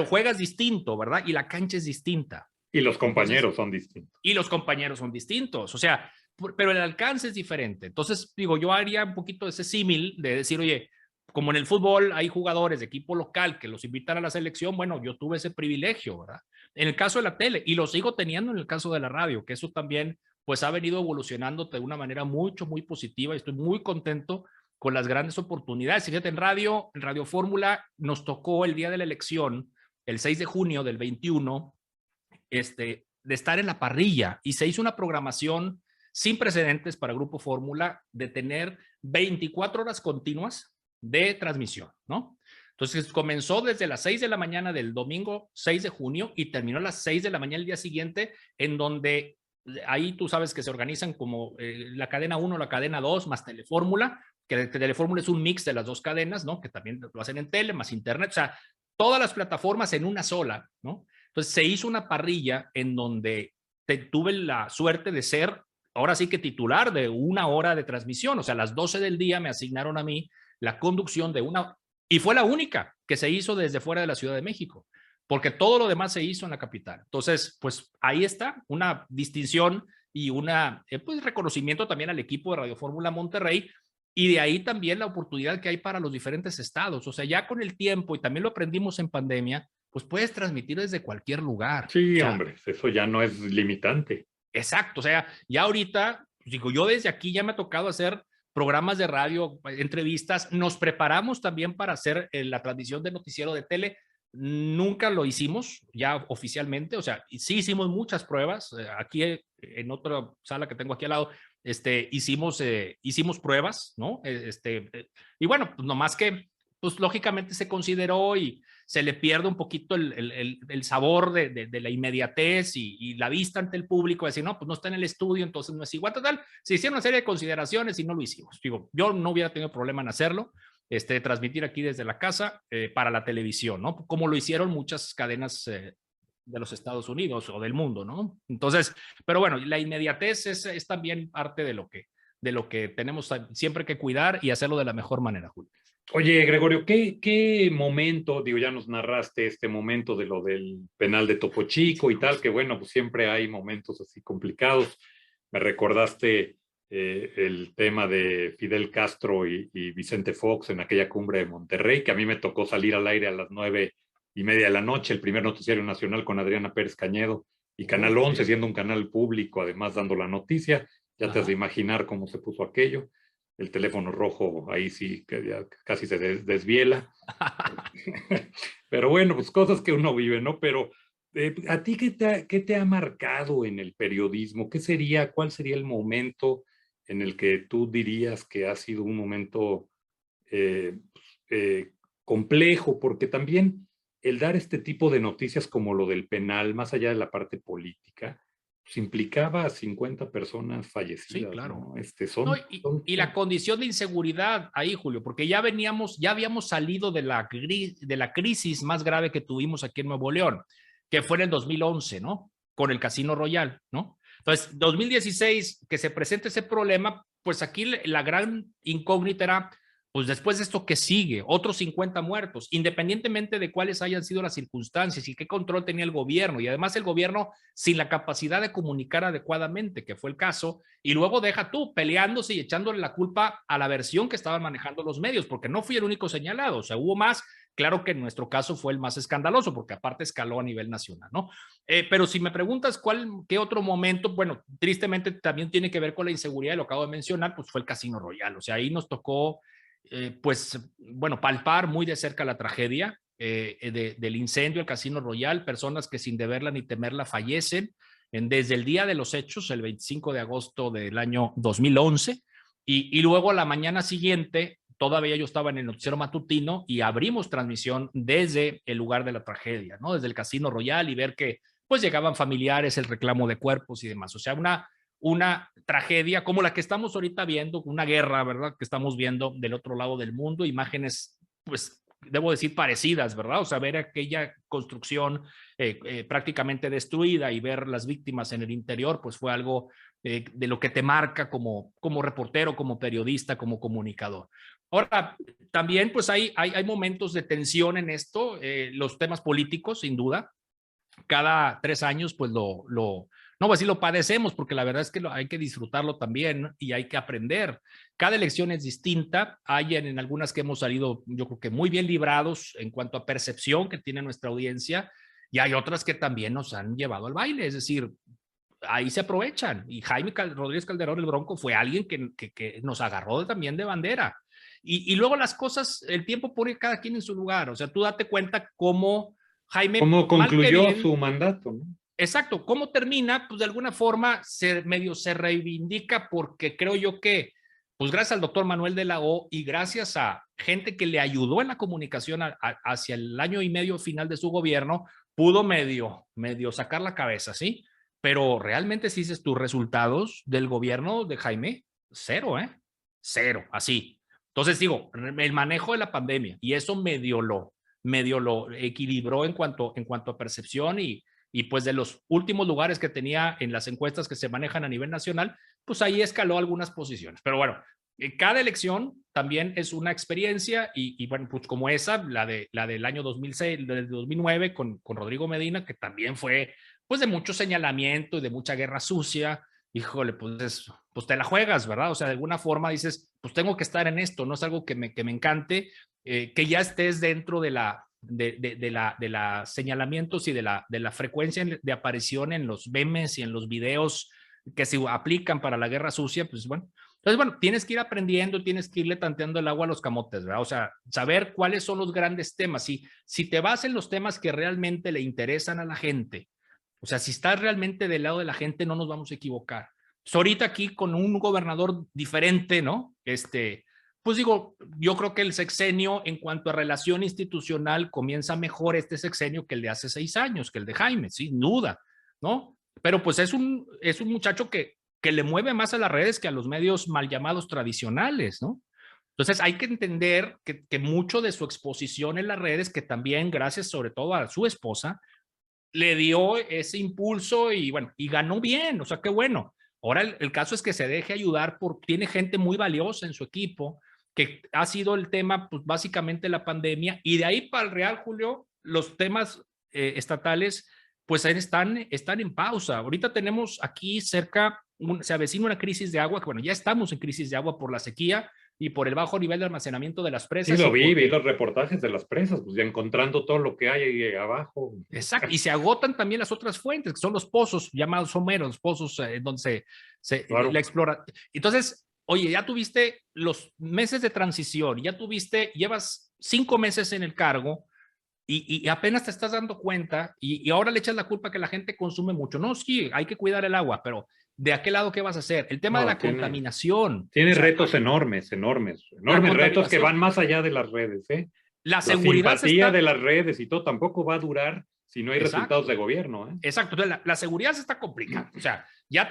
Speaker 2: juegas distinto, ¿verdad? Y la cancha es distinta.
Speaker 1: y los
Speaker 2: Entonces,
Speaker 1: compañeros son distintos.
Speaker 2: y los compañeros son distintos, o sea, pero el alcance es diferente. Entonces, digo, yo haría un poquito ese símil de decir, oye, como en el fútbol hay jugadores de equipo local que los invitan a la selección, bueno, yo tuve ese privilegio, ¿verdad? En el caso de la tele, y lo sigo teniendo en el caso de la radio, que eso también, pues ha venido evolucionando de una manera muy positiva y estoy muy contento con las grandes oportunidades. Fíjate, en Radio Fórmula, nos tocó el día de la elección, el 6 de junio del 21, de estar en la parrilla y se hizo una programación sin precedentes para Grupo Fórmula de tener 24 horas continuas de transmisión, ¿no? Entonces comenzó desde las 6 de la mañana del domingo 6 de junio y terminó a las 6 de la mañana el día siguiente, en donde ahí tú sabes que se organizan como la cadena 1, la cadena 2, más Telefórmula, que Telefórmula es un mix de las dos cadenas, ¿no? Que también lo hacen en tele, más internet, o sea, todas las plataformas en una sola, ¿no? Entonces se hizo una parrilla en donde tuve la suerte de ser, ahora sí que titular de una hora de transmisión, o sea, a las 12 del día me asignaron a mí la conducción de una, y fue la única que se hizo desde fuera de la Ciudad de México, porque todo lo demás se hizo en la capital. Entonces, pues ahí está una distinción y una, pues reconocimiento también al equipo de Radio Fórmula Monterrey, y de ahí también la oportunidad que hay para los diferentes estados. O sea, ya con el tiempo, y también lo aprendimos en pandemia, pues puedes transmitir desde cualquier lugar.
Speaker 1: Sí,
Speaker 2: O sea,
Speaker 1: hombre, eso ya no es limitante.
Speaker 2: exacto. O sea, ya ahorita, digo, yo desde aquí ya me ha tocado hacer programas de radio, entrevistas. Nos preparamos también para hacer la transmisión de noticiero de tele. Nunca lo hicimos ya oficialmente. O sea, sí hicimos muchas pruebas. Aquí en otra sala que tengo aquí al lado, hicimos pruebas, ¿no? Y bueno, pues nomás que pues lógicamente se consideró y se le pierde un poquito el sabor de la inmediatez y la vista ante el público, decir, no, pues no está en el estudio, entonces no es igual, total. Se hicieron una serie de consideraciones y no lo hicimos. Digo, yo no hubiera tenido problema en hacerlo, transmitir aquí desde la casa para la televisión, ¿no? Como lo hicieron muchas cadenas de los Estados Unidos o del mundo, ¿no? Entonces, pero bueno, la inmediatez es también parte de lo que tenemos siempre que cuidar y hacerlo de la mejor manera, Julio.
Speaker 1: Oye, Gregorio, ¿qué momento, digo, ya nos narraste este momento de lo del penal de Topo Chico y tal, que bueno, pues siempre hay momentos así complicados. Me recordaste el tema de Fidel Castro y Vicente Fox en aquella cumbre de Monterrey, que a mí me tocó salir al aire a las 9:30 de la noche, el primer noticiario nacional con Adriana Pérez Cañedo y Canal 11, siendo un canal público, además dando la noticia. Ya te has de imaginar cómo se puso aquello. El teléfono rojo ahí sí que ya casi se desviela. Pero bueno, pues cosas que uno vive, ¿no? Pero ¿a ti qué te ha marcado en el periodismo? ¿Cuál sería el momento en el que tú dirías que ha sido un momento eh, eh, complejo? Porque también el dar este tipo de noticias como lo del penal, más allá de la parte política, pues implicaba a 50 personas
Speaker 2: Sí,
Speaker 1: fallecidas,
Speaker 2: claro.
Speaker 1: ¿no?
Speaker 2: No, y la condición de inseguridad ahí, Julio, porque ya habíamos salido de la crisis más grave que tuvimos aquí en Nuevo León, que fue en el 2011, ¿no? Con el Casino Royal, ¿no? Entonces, 2016, que se presenta ese problema, pues aquí la gran incógnita era, pues después de esto, ¿qué sigue? Otros 50 muertos, independientemente de cuáles hayan sido las circunstancias y qué control tenía el gobierno. Y además el gobierno sin la capacidad de comunicar adecuadamente, que fue el caso, y luego deja tú peleándose y echándole la culpa a la versión que estaban manejando los medios, porque no fui el único señalado, o sea, hubo más. Claro que en nuestro caso fue el más escandaloso, porque aparte escaló a nivel nacional, ¿no? Pero si me preguntas qué otro momento, bueno, tristemente también tiene que ver con la inseguridad, lo acabo de mencionar, pues fue el Casino Royal, o sea, ahí nos tocó, pues, bueno, palpar muy de cerca la tragedia del incendio del Casino Royal, personas que sin deberla ni temerla fallecen, desde el día de los hechos, el 25 de agosto del año 2011, y luego a la mañana siguiente, todavía yo estaba en el noticiero matutino y abrimos transmisión desde el lugar de la tragedia, ¿no? Desde el Casino Royal y ver que pues llegaban familiares, el reclamo de cuerpos y demás. O sea, una tragedia como la que estamos ahorita viendo, una guerra, ¿verdad? Que estamos viendo del otro lado del mundo, imágenes, pues, debo decir, parecidas, ¿verdad? O sea, ver aquella construcción prácticamente destruida y ver las víctimas en el interior, pues fue algo de lo que te marca como reportero, como periodista, como comunicador. Ahora, también pues hay momentos de tensión en esto, los temas políticos, sin duda. Cada 3 años, pues no voy a decir lo padecemos, porque la verdad es que hay que disfrutarlo también y hay que aprender. Cada elección es distinta. Hay en algunas que hemos salido, yo creo que muy bien librados en cuanto a percepción que tiene nuestra audiencia, y hay otras que también nos han llevado al baile. Es decir, ahí se aprovechan. Y Jaime Rodríguez Calderón, el Bronco, fue alguien que nos agarró también de bandera. Y luego las cosas, el tiempo pone cada quien en su lugar. O sea, tú date cuenta cómo Jaime,
Speaker 1: ¿Cómo
Speaker 2: mal que
Speaker 1: concluyó
Speaker 2: bien,
Speaker 1: su mandato, no?
Speaker 2: exacto, cómo termina, pues de alguna forma medio se reivindica, porque creo yo que, pues gracias al doctor Manuel de la O y gracias a gente que le ayudó en la comunicación hacia el año y medio final de su gobierno, pudo medio sacar la cabeza, ¿sí? Pero realmente si dices tus resultados del gobierno de Jaime, cero, ¿eh? Cero, así. Entonces digo, el manejo de la pandemia, y eso medio lo equilibró en cuanto a percepción y pues de los últimos lugares que tenía en las encuestas que se manejan a nivel nacional, pues ahí escaló algunas posiciones. Pero bueno, cada elección también es una experiencia y bueno, pues como esa, la del año 2006, del 2009 con Rodrigo Medina, que también fue pues de mucho señalamiento y de mucha guerra sucia. Híjole, pues te la juegas, ¿verdad? O sea, de alguna forma dices, pues tengo que estar en esto, no es algo que me encante, que ya estés dentro de la señalamientos y de la frecuencia de aparición en los memes y en los videos que se aplican para la guerra sucia, pues bueno. Entonces, bueno, tienes que ir aprendiendo, tienes que irle tanteando el agua a los camotes, ¿verdad? O sea, saber cuáles son los grandes temas. Si te vas en los temas que realmente le interesan a la gente, o sea, si estás realmente del lado de la gente, no nos vamos a equivocar. Ahorita aquí con un gobernador diferente, ¿no? Pues digo, yo creo que el sexenio en cuanto a relación institucional comienza mejor este sexenio que el de hace 6 años, que el de Jaime, sin duda, ¿no? Pero pues es un muchacho que le mueve más a las redes que a los medios mal llamados tradicionales, ¿no? Entonces hay que entender que mucho de su exposición en las redes, que también gracias sobre todo a su esposa, le dio ese impulso y bueno, y ganó bien, o sea, qué bueno. Ahora el caso es que se deje ayudar tiene gente muy valiosa en su equipo, que ha sido el tema, pues básicamente la pandemia, y de ahí para el Real, Julio, los temas estatales, pues están en pausa. Ahorita tenemos aquí cerca, se avecina una crisis de agua, que bueno, ya estamos en crisis de agua por la sequía y por el bajo nivel de almacenamiento de las
Speaker 1: Sí,
Speaker 2: presas.
Speaker 1: lo
Speaker 2: Y
Speaker 1: vi los reportajes de las presas, pues ya encontrando todo lo que hay ahí abajo.
Speaker 2: exacto, y se agotan también las otras fuentes, que son los pozos llamados someros, pozos donde
Speaker 1: Claro.
Speaker 2: la explora. Entonces, oye, ya tuviste los meses de transición, ya llevas 5 meses en el cargo y apenas te estás dando cuenta y ahora le echas la culpa que la gente consume mucho. No, sí, hay que cuidar el agua, pero ¿de aquel lado qué vas a hacer? El tema de
Speaker 1: No,
Speaker 2: la contaminación.
Speaker 1: tiene
Speaker 2: O sea,
Speaker 1: retos enormes, enormes,
Speaker 2: la
Speaker 1: enormes retos que
Speaker 2: contaminación,
Speaker 1: van más allá de las redes, ¿eh?
Speaker 2: la
Speaker 1: La
Speaker 2: seguridad se
Speaker 1: simpatía
Speaker 2: está...
Speaker 1: de las redes y todo tampoco va a durar si no hay resultados de
Speaker 2: Exacto.
Speaker 1: gobierno, ¿eh?
Speaker 2: Exacto, entonces la seguridad se está complicando. O sea, ya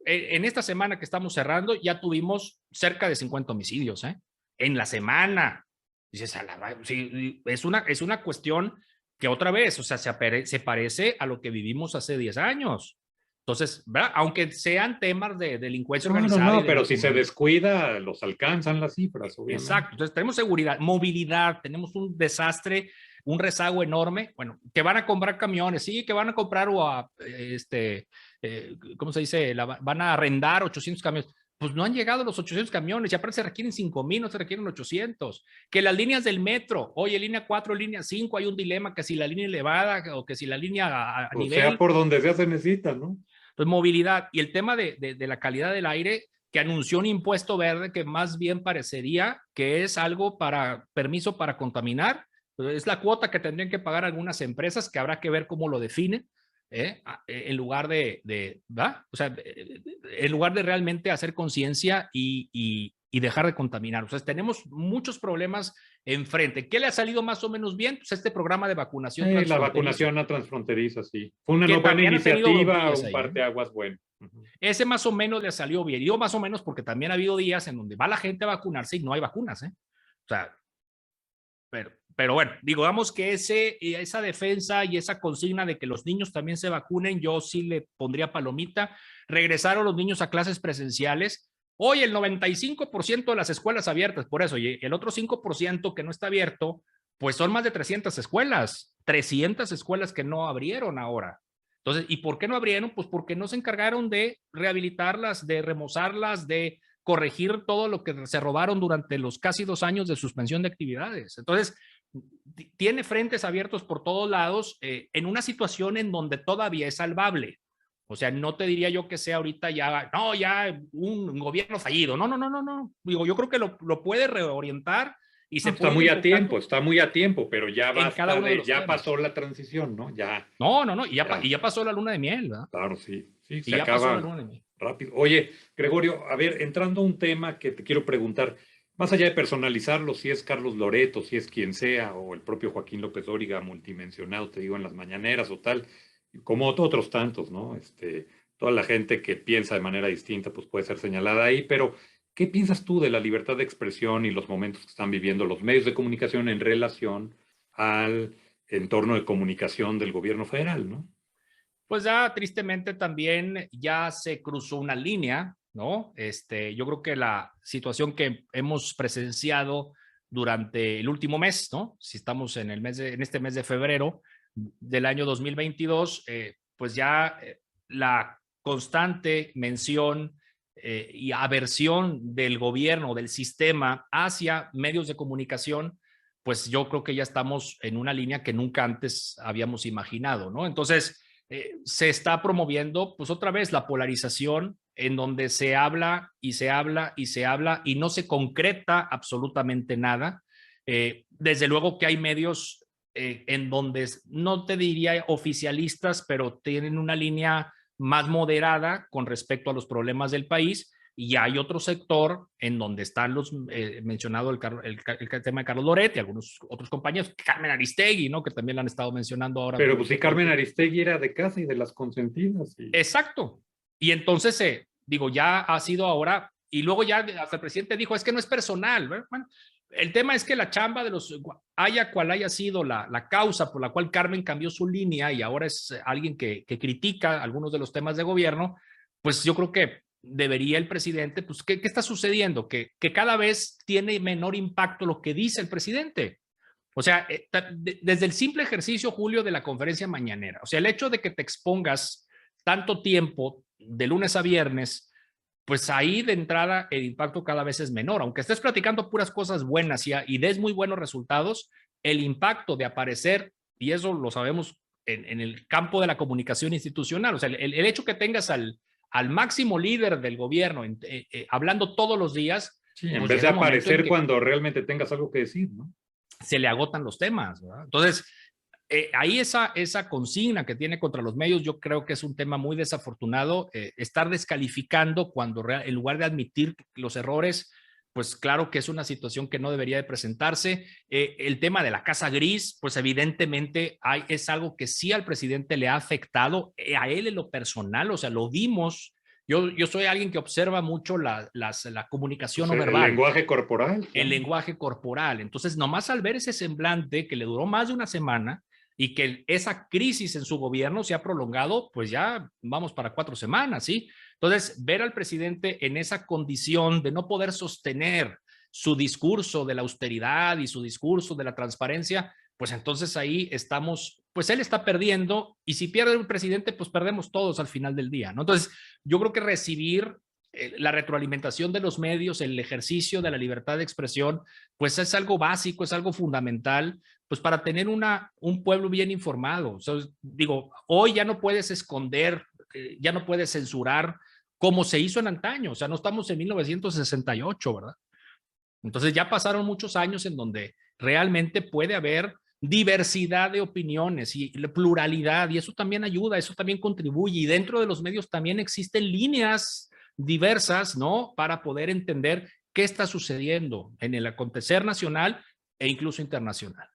Speaker 2: en esta semana que estamos cerrando, ya tuvimos cerca de 50 homicidios, ¿eh? En la semana. Dices, sí, es una cuestión que otra vez, o sea, se parece a lo que vivimos hace 10 años. Entonces, ¿verdad? Aunque sean temas de delincuencia organizada y
Speaker 1: No,
Speaker 2: de
Speaker 1: pero si se
Speaker 2: narcomenudeo.
Speaker 1: descuida, los alcanzan las cifras, obviamente.
Speaker 2: Exacto, entonces tenemos seguridad, movilidad, tenemos un desastre, un rezago enorme, bueno, que van a comprar camiones, sí, que van a comprar o ¿cómo se dice? Van a arrendar 800 camiones. Pues no han llegado los 800 camiones, ya parece que se requieren 5,000, no se requieren 800. Que las líneas del metro, oye, línea 4, línea 5, hay un dilema que si la línea elevada o que si la línea a
Speaker 1: O sea,
Speaker 2: nivel,
Speaker 1: por donde sea se necesita, ¿no?
Speaker 2: pues movilidad y el tema de la calidad del aire, que anunció un impuesto verde que más bien parecería que es algo para permiso para contaminar. Es la cuota que tendrían que pagar algunas empresas, que habrá que ver cómo lo definen, en lugar ¿va? O sea, en lugar de realmente hacer conciencia y dejar de contaminar. O sea, tenemos muchos problemas enfrente. ¿Qué le ha salido más o menos bien? Pues este programa de vacunación
Speaker 1: La
Speaker 2: transfronterizo,
Speaker 1: vacunación a transfronteriza, sí. Fue una
Speaker 2: que
Speaker 1: buena
Speaker 2: también ha tenido
Speaker 1: iniciativa,
Speaker 2: bronquillas
Speaker 1: un
Speaker 2: ahí, ¿eh?
Speaker 1: parteaguas bueno. Uh-huh.
Speaker 2: Ese más o menos le salió bien. Yo más o menos porque también ha habido días en donde va la gente a vacunarse y no hay vacunas, ¿eh? O sea, pero bueno, digamos que esa defensa y esa consigna de que los niños también se vacunen, yo sí le pondría palomita. Regresaron los niños a clases presenciales. Hoy el 95% de las escuelas abiertas, por eso, y el otro 5% que no está abierto, pues son más de 300 escuelas que no abrieron ahora. Entonces, ¿y por qué no abrieron? Pues porque no se encargaron de rehabilitarlas, de remozarlas, de corregir todo lo que se robaron durante los casi 2 años de suspensión de actividades. Entonces, tiene frentes abiertos por todos lados en una situación en donde todavía es salvable. O sea, no te diría yo que sea ahorita ya, no, ya un gobierno fallido. No, no, no, no, no. Digo, yo creo que lo puede reorientar y
Speaker 1: No,
Speaker 2: se puede ir
Speaker 1: está muy a tiempo, pero ya
Speaker 2: en cada
Speaker 1: basta
Speaker 2: uno de los
Speaker 1: ya
Speaker 2: temas.
Speaker 1: pasó la transición, ¿no? Ya,
Speaker 2: No, no, no,
Speaker 1: ya.
Speaker 2: y ya pasó la luna de miel, ¿verdad?
Speaker 1: Claro, sí, sí,
Speaker 2: Y
Speaker 1: se
Speaker 2: ya pasó la
Speaker 1: acaba
Speaker 2: luna de miel.
Speaker 1: rápido. Oye, Gregorio, a ver, entrando a un tema que te quiero preguntar, más allá de personalizarlo, si es Carlos Loreto, si es quien sea, o el propio Joaquín López Dóriga, multimensionado, te digo, en las mañaneras o tal, como otros tantos, ¿no? Toda la gente que piensa de manera distinta, pues puede ser señalada ahí, pero ¿qué piensas tú de la libertad de expresión y los momentos que están viviendo los medios de comunicación en relación al entorno de comunicación del gobierno federal, ¿no?
Speaker 2: Pues ya tristemente también ya se cruzó una línea, ¿no? Yo creo que la situación que hemos presenciado durante el último mes, ¿no? Si estamos en en este mes de febrero del año 2022, pues ya la constante mención y aversión del gobierno, del sistema hacia medios de comunicación, pues yo creo que ya estamos en una línea que nunca antes habíamos imaginado, ¿no? Entonces, se está promoviendo, pues otra vez, la polarización en donde se habla y se habla y se habla y no se concreta absolutamente nada. Desde luego que hay medios en donde no te diría oficialistas, pero tienen una línea más moderada con respecto a los problemas del país, y hay otro sector en donde están los mencionado el tema de Carlos Loret y algunos otros compañeros, Carmen Aristegui, ¿no? Que también lo han estado mencionando ahora.
Speaker 1: Pero pues sí, Carmen Aristegui era de casa y de las consentidas.
Speaker 2: Exacto. Y entonces, digo, ya ha sido ahora, y luego ya hasta el presidente dijo, es que no es personal. Bueno, el tema es que la chamba de los, haya cual haya sido la causa por la cual Carmen cambió su línea y ahora es alguien que critica algunos de los temas de gobierno, pues yo creo que debería el presidente, pues, ¿qué está sucediendo? Que cada vez tiene menor impacto lo que dice el presidente. O sea, desde el simple ejercicio, Julio, de la conferencia mañanera, o sea, el hecho de que te expongas tanto tiempo, de lunes a viernes, pues ahí de entrada el impacto cada vez es menor. Aunque estés platicando puras cosas buenas y des muy buenos resultados, el impacto de aparecer, y eso lo sabemos en el campo de la comunicación institucional, o sea, el hecho que tengas al máximo líder del gobierno hablando todos los días.
Speaker 1: Sí, en pues vez de aparecer cuando realmente tengas algo que decir, ¿no?
Speaker 2: Se le agotan los temas, ¿verdad? Entonces, ahí esa consigna que tiene contra los medios, yo creo que es un tema muy desafortunado, estar descalificando cuando en lugar de admitir los errores, pues claro que es una situación que no debería de presentarse. El tema de la casa gris, pues evidentemente es algo que sí al presidente le ha afectado, a él en lo personal, o sea, lo vimos. Yo soy alguien que observa mucho la comunicación no verbal.
Speaker 1: El lenguaje corporal.
Speaker 2: ¿No? El lenguaje corporal. Entonces, nomás al ver ese semblante que le duró más de una semana y que esa crisis en su gobierno se ha prolongado, pues ya vamos para 4 semanas, ¿sí? Entonces, ver al presidente en esa condición de no poder sostener su discurso de la austeridad y su discurso de la transparencia, pues entonces ahí estamos, pues él está perdiendo, y si pierde el presidente, pues perdemos todos al final del día, ¿no? Entonces, yo creo que recibir la retroalimentación de los medios, el ejercicio de la libertad de expresión, pues es algo básico, es algo fundamental, pues para tener un pueblo bien informado. O sea, digo, hoy ya no puedes esconder, ya no puedes censurar como se hizo en antaño, o sea, no estamos en 1968, ¿verdad? Entonces ya pasaron muchos años en donde realmente puede haber diversidad de opiniones y pluralidad, y eso también ayuda, eso también contribuye, y dentro de los medios también existen líneas diversas, ¿no? Para poder entender qué está sucediendo en el acontecer nacional e incluso internacional.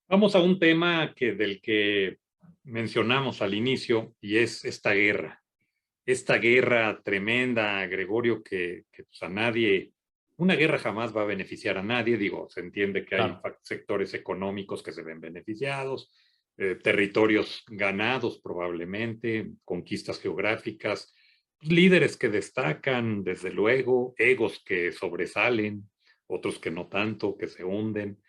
Speaker 1: Vamos a un tema del que mencionamos al inicio, y es esta guerra tremenda, Gregorio, que pues a nadie, una guerra jamás va a beneficiar a nadie. Digo, se entiende que hay sectores económicos que se ven beneficiados, territorios ganados probablemente, conquistas geográficas, líderes que destacan, desde luego, egos que sobresalen, otros que no tanto, que se hunden.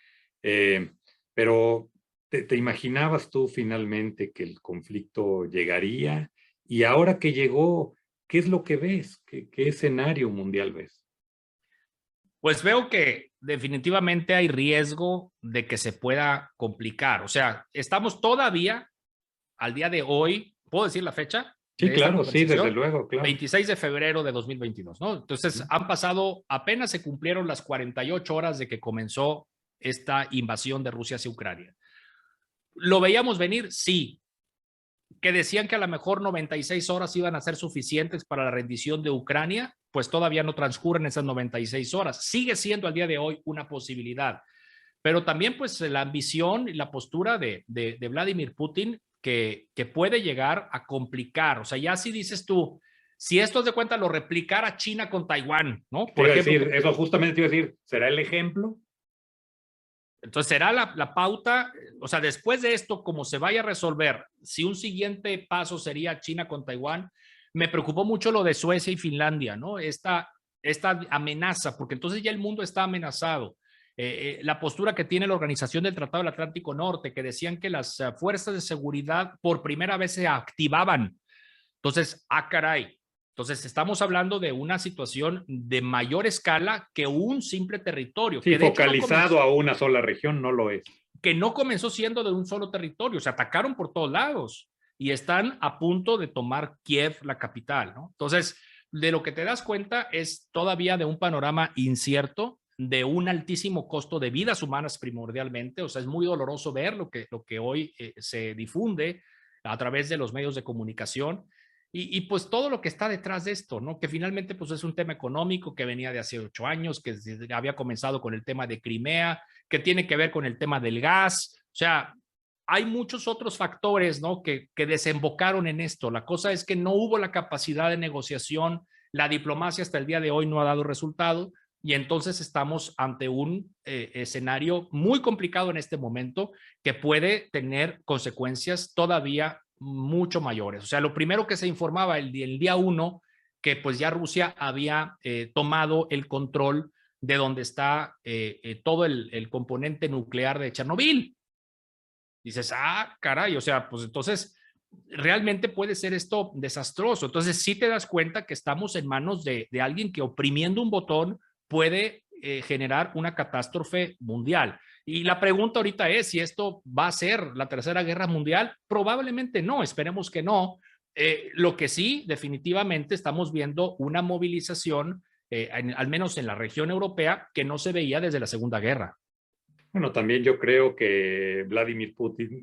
Speaker 1: Pero ¿te imaginabas tú finalmente que el conflicto llegaría? Y ahora que llegó, ¿qué es lo que ves? ¿Qué escenario mundial ves?
Speaker 2: Pues veo que definitivamente hay riesgo de que se pueda complicar. O sea, estamos todavía, al día de hoy, ¿puedo decir la fecha?
Speaker 1: Sí, claro, sí, desde luego, claro.
Speaker 2: 26 de febrero de 2022, ¿no? Entonces, han pasado, apenas se cumplieron las 48 horas de que comenzó esta invasión de Rusia hacia Ucrania. ¿Lo veíamos venir? Sí. Que decían que a lo mejor 96 horas iban a ser suficientes para la rendición de Ucrania, pues todavía no transcurren esas 96 horas. Sigue siendo al día de hoy una posibilidad. Pero también pues la ambición y la postura de Vladimir Putin que puede llegar a complicar. O sea, ya si dices tú, si esto de cuenta lo replicara China con Taiwán, ¿no?
Speaker 1: Por ejemplo, eso justamente te iba a decir, ¿será el ejemplo?
Speaker 2: Entonces será la pauta, o sea, después de esto, como se vaya a resolver, si un siguiente paso sería China con Taiwán, me preocupó mucho lo de Suecia y Finlandia, ¿no? Esta amenaza, porque entonces ya el mundo está amenazado. La postura que tiene la Organización del Tratado del Atlántico Norte, que decían que las fuerzas de seguridad por primera vez se activaban. Entonces, caray. Entonces, estamos hablando de una situación de mayor escala que un simple territorio.
Speaker 1: Sí,
Speaker 2: que
Speaker 1: focalizado a una sola región, no lo es.
Speaker 2: Que no comenzó siendo de un solo territorio, se atacaron por todos lados y están a punto de tomar Kiev, la capital, ¿no? Entonces, de lo que te das cuenta es todavía de un panorama incierto, de un altísimo costo de vidas humanas primordialmente. O sea, es muy doloroso ver lo que hoy se difunde a través de los medios de comunicación. y pues todo lo que está detrás de esto, ¿no? Que finalmente pues es un tema económico que venía de hace 8 años, que había comenzado con el tema de Crimea, que tiene que ver con el tema del gas. O sea, hay muchos otros factores, ¿no? Que desembocaron en esto. La cosa es que no hubo la capacidad de negociación, la diplomacia hasta el día de hoy no ha dado resultado y entonces estamos ante un escenario muy complicado en este momento que puede tener consecuencias todavía mucho mayores. O sea, lo primero que se informaba el día 1, que pues ya Rusia había tomado el control de donde está todo el componente nuclear de Chernobyl. Dices, ah, caray, o sea, pues entonces realmente puede ser esto desastroso. Entonces sí te das cuenta que estamos en manos de alguien que oprimiendo un botón puede generar una catástrofe mundial. Y la pregunta ahorita es si esto va a ser la tercera guerra mundial. Probablemente no, esperemos que no. Lo que sí, definitivamente estamos viendo una movilización, al menos en la región europea, que no se veía desde la Segunda Guerra.
Speaker 1: Bueno, también yo creo que Vladimir Putin,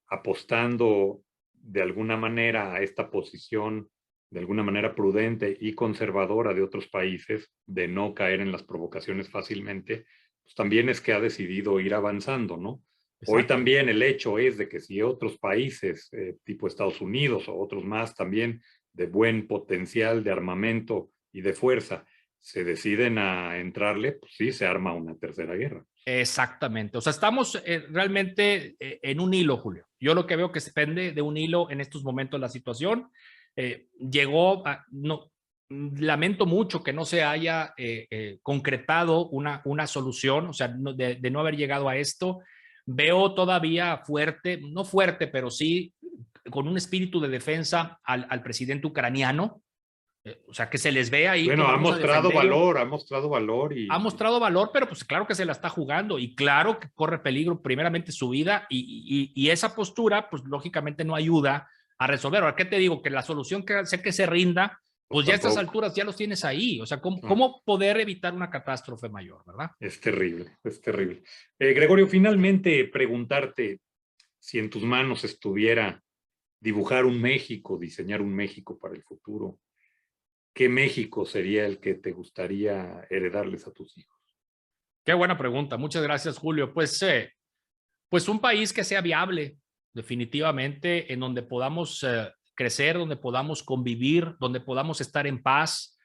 Speaker 1: apostando de alguna manera a esta posición, de alguna manera prudente y conservadora de otros países, de no caer en las provocaciones fácilmente, pues también es que ha decidido ir avanzando, ¿no? Exacto. Hoy también el hecho es de que si otros países, tipo Estados Unidos o otros más también, de buen potencial de armamento y de fuerza, se deciden a entrarle, pues sí, se arma una tercera guerra.
Speaker 2: Exactamente. O sea, estamos realmente en un hilo, Julio. Yo lo que veo que se pende de un hilo en estos momentos la situación. Llegó a, no, lamento mucho que no se haya concretado una solución, o sea, de no haber llegado a esto. Veo todavía fuerte, no fuerte, pero sí con un espíritu de defensa al presidente ucraniano. O sea, que se les ve ahí.
Speaker 1: Bueno, ha mostrado valor, ha mostrado valor.
Speaker 2: Ha mostrado valor, pero pues claro que se la está jugando y claro que corre peligro primeramente su vida y esa postura pues lógicamente no ayuda a resolver. Ahora, ¿qué te digo? Que la solución que sé que se rinda, pues ya a estas alturas ya los tienes ahí. O sea, ¿cómo poder evitar una catástrofe mayor, verdad?
Speaker 1: Es terrible, es terrible. Gregorio, finalmente preguntarte si en tus manos estuviera dibujar un México, diseñar un México para el futuro. ¿Qué México sería el que te gustaría heredarles a tus hijos?
Speaker 2: Qué buena pregunta. Muchas gracias, Julio. Pues un país que sea viable, definitivamente, en donde podamos crecer, donde podamos convivir, donde podamos estar en paz,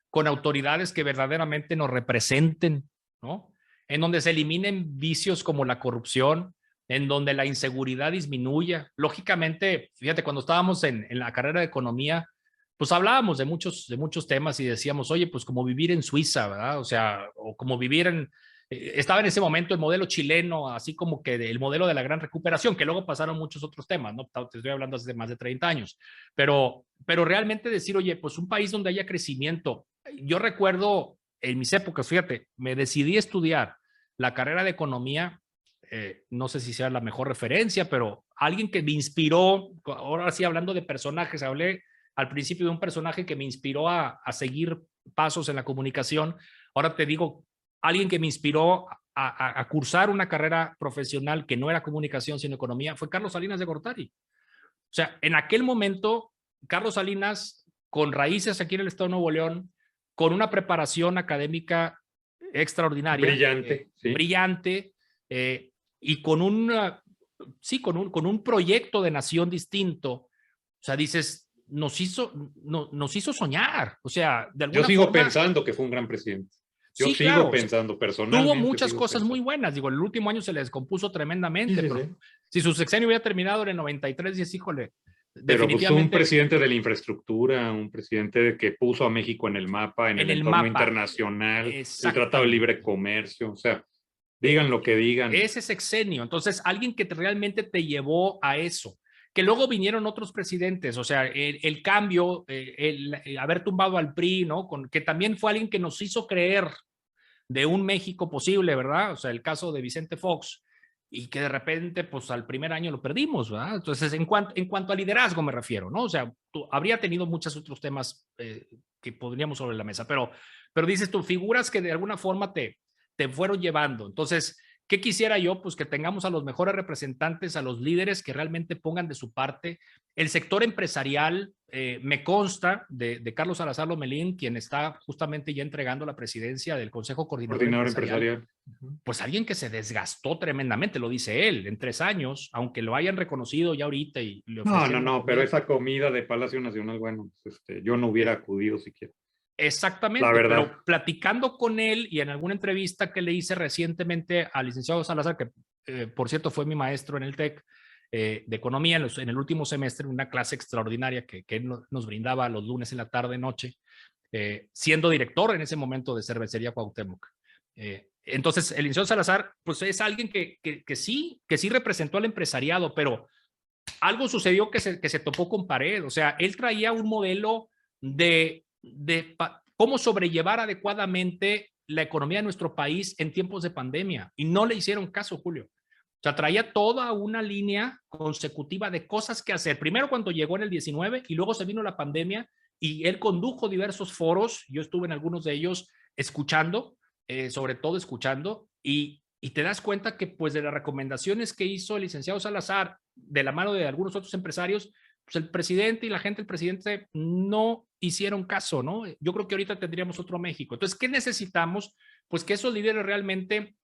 Speaker 2: con autoridades que verdaderamente nos representen, ¿no? En donde se eliminen vicios como la corrupción, en donde la inseguridad disminuya. Lógicamente, fíjate, cuando estábamos en la carrera de economía, pues hablábamos de muchos temas y decíamos, oye, pues como vivir en Suiza, ¿verdad? O sea, o como vivir estaba en ese momento el modelo chileno, así como que el modelo de la gran recuperación, que luego pasaron muchos otros temas, ¿no? Te estoy hablando hace más de 30 años, pero realmente decir, oye, pues un país donde haya crecimiento. Yo recuerdo en mis épocas, fíjate, me decidí a estudiar la carrera de economía, no sé si sea la mejor referencia, pero alguien que me inspiró, ahora sí hablando de personajes, hablé al principio de un personaje que me inspiró a seguir pasos en la comunicación. Ahora te digo, alguien que me inspiró a cursar una carrera profesional que no era comunicación, sino economía, fue Carlos Salinas de Gortari. O sea, en aquel momento, Carlos Salinas, con raíces aquí en el estado de Nuevo León, con una preparación académica extraordinaria.
Speaker 1: Brillante. Sí.
Speaker 2: Brillante, y con un proyecto de nación distinto. O sea, dices, nos hizo soñar. O sea, de alguna
Speaker 1: forma. Yo sigo
Speaker 2: forma,
Speaker 1: pensando que fue un gran presidente. Yo
Speaker 2: sí,
Speaker 1: sigo
Speaker 2: claro,
Speaker 1: pensando personalmente.
Speaker 2: Tuvo muchas cosas muy buenas. Digo, el último año se le descompuso tremendamente. Sí, pero si su sexenio hubiera terminado en el 93, y híjole.
Speaker 1: Pero pues un presidente de la infraestructura, un presidente que puso a México en el mapa, en el entorno internacional, el Tratado de Libre Comercio, o sea, digan lo que digan.
Speaker 2: Ese sexenio, entonces alguien que realmente te llevó a eso. Que luego vinieron otros presidentes, o sea, el cambio, el haber tumbado al PRI, ¿no? Que también fue alguien que nos hizo creer de un México posible, ¿verdad? O sea, el caso de Vicente Fox, y que de repente, pues al primer año lo perdimos, ¿verdad? Entonces, en cuanto a liderazgo me refiero, ¿no? O sea, habría tenido muchos otros temas que podríamos sobre la mesa, pero dices tú, figuras que de alguna forma te fueron llevando. Entonces, ¿Qué quisiera yo? Pues que tengamos a los mejores representantes, a los líderes que realmente pongan de su parte. El sector empresarial, me consta de Carlos Salazar Lomelín, quien está justamente ya entregando la presidencia del Consejo Coordinador Empresarial. Pues alguien que se desgastó tremendamente, lo dice él, en 3 años, aunque lo hayan reconocido ya ahorita y le ofrecieron.
Speaker 1: No, pero esa comida de Palacio Nacional, bueno, yo no hubiera acudido siquiera.
Speaker 2: Exactamente, pero platicando con él y en alguna entrevista que le hice recientemente al licenciado Salazar, que por cierto fue mi maestro en el TEC de Economía en el último semestre, en una clase extraordinaria que él nos brindaba los lunes en la tarde, noche, siendo director en ese momento de Cervecería Cuauhtémoc. Entonces, el licenciado Salazar, pues es alguien que sí representó al empresariado, pero algo sucedió que se topó con pared. O sea, él traía un modelo de cómo sobrellevar adecuadamente la economía de nuestro país en tiempos de pandemia y no le hicieron caso, Julio. O sea, traía toda una línea consecutiva de cosas que hacer. Primero cuando llegó en el 19 y luego se vino la pandemia y él condujo diversos foros. Yo estuve en algunos de ellos escuchando, sobre todo escuchando, y te das cuenta que pues de las recomendaciones que hizo el licenciado Salazar de la mano de algunos otros empresarios, pues el presidente y la gente del presidente no hicieron caso, ¿no? Yo creo que ahorita tendríamos otro México. Entonces, ¿qué necesitamos? Pues que esos líderes realmente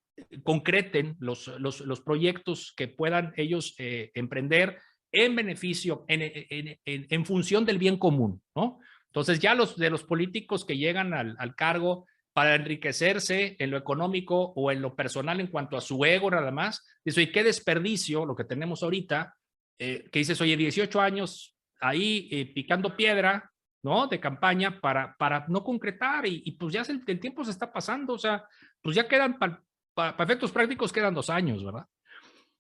Speaker 2: concreten los proyectos que puedan ellos emprender en beneficio, en función del bien común, ¿no? Entonces, ya de los políticos que llegan al cargo para enriquecerse en lo económico o en lo personal en cuanto a su ego nada más, dice, oye, qué desperdicio lo que tenemos ahorita, que dices, oye, 18 años ahí picando piedra, ¿no? De campaña para no concretar y pues ya el tiempo se está pasando, o sea, pues ya quedan, para efectos prácticos quedan 2 años, ¿verdad?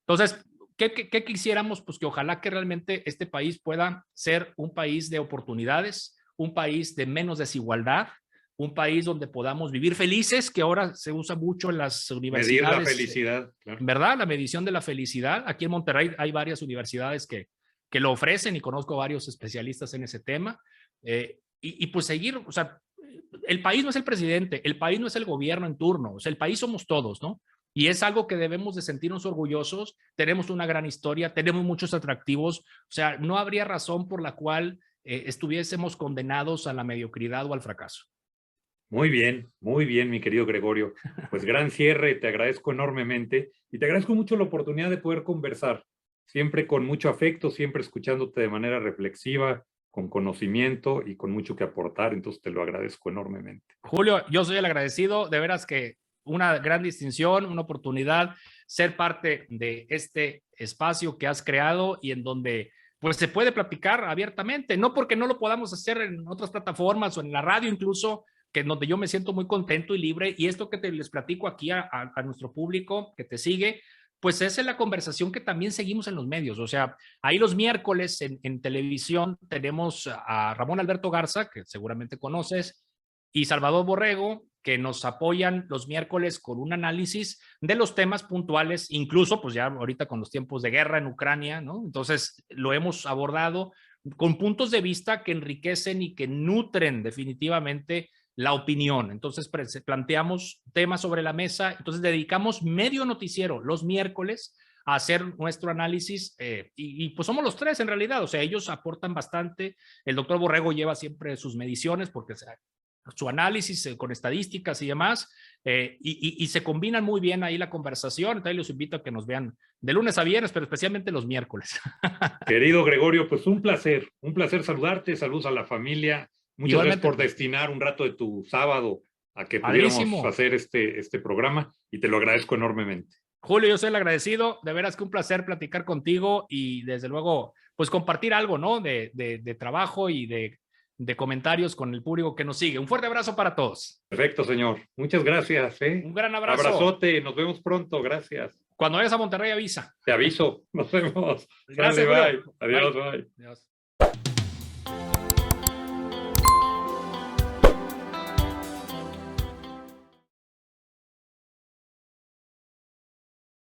Speaker 2: Entonces, ¿qué quisiéramos? Pues que ojalá que realmente este país pueda ser un país de oportunidades, un país de menos desigualdad, un país donde podamos vivir felices, que ahora se usa mucho en las universidades.
Speaker 1: Medir la felicidad,
Speaker 2: claro. ¿Verdad? La medición de la felicidad. Aquí en Monterrey hay varias universidades que lo ofrecen y conozco varios especialistas en ese tema. Y pues seguir, o sea, el país no es el presidente, el país no es el gobierno en turno, o sea, el país somos todos, ¿no? Y es algo que debemos de sentirnos orgullosos, tenemos una gran historia, tenemos muchos atractivos, o sea, no habría razón por la cual estuviésemos condenados a la mediocridad o al fracaso.
Speaker 1: Muy bien, mi querido Gregorio. Pues gran cierre, te agradezco enormemente y te agradezco mucho la oportunidad de poder conversar, siempre con mucho afecto, siempre escuchándote de manera reflexiva, con conocimiento y con mucho que aportar, entonces te lo agradezco enormemente.
Speaker 2: Julio, yo soy el agradecido, de veras que una gran distinción, una oportunidad, ser parte de este espacio que has creado y en donde pues se puede platicar abiertamente, no porque no lo podamos hacer en otras plataformas o en la radio incluso, que en donde yo me siento muy contento y libre, y esto que les platico aquí a nuestro público que te sigue, pues esa es la conversación que también seguimos en los medios. O sea, ahí los miércoles en televisión tenemos a Ramón Alberto Garza, que seguramente conoces, y Salvador Borrego, que nos apoyan los miércoles con un análisis de los temas puntuales, incluso pues ya ahorita con los tiempos de guerra en Ucrania, ¿no? Entonces lo hemos abordado con puntos de vista que enriquecen y que nutren definitivamente la opinión. Entonces planteamos temas sobre la mesa, entonces dedicamos medio noticiero los miércoles a hacer nuestro análisis y pues somos los tres en realidad, o sea, ellos aportan bastante, el doctor Borrego lleva siempre sus mediciones porque su análisis con estadísticas y demás, y se combinan muy bien ahí la conversación, entonces los invito a que nos vean de lunes a viernes, pero especialmente los miércoles.
Speaker 1: Querido Gregorio, pues un placer saludarte, saludos a la familia. Muchas gracias por destinar un rato de tu sábado a que pudiéramos hacer este programa y te lo agradezco enormemente.
Speaker 2: Julio, yo soy el agradecido, de veras que un placer platicar contigo y desde luego pues compartir algo, ¿no? De trabajo y de comentarios con el público que nos sigue. Un fuerte abrazo para todos.
Speaker 1: Perfecto, señor. Muchas gracias.
Speaker 2: Un gran abrazo.
Speaker 1: Abrazote, nos vemos pronto, gracias.
Speaker 2: Cuando vayas a Monterrey avisa.
Speaker 1: Te aviso, nos vemos.
Speaker 2: Gracias,
Speaker 1: bye. Adiós, bye.
Speaker 2: Adiós.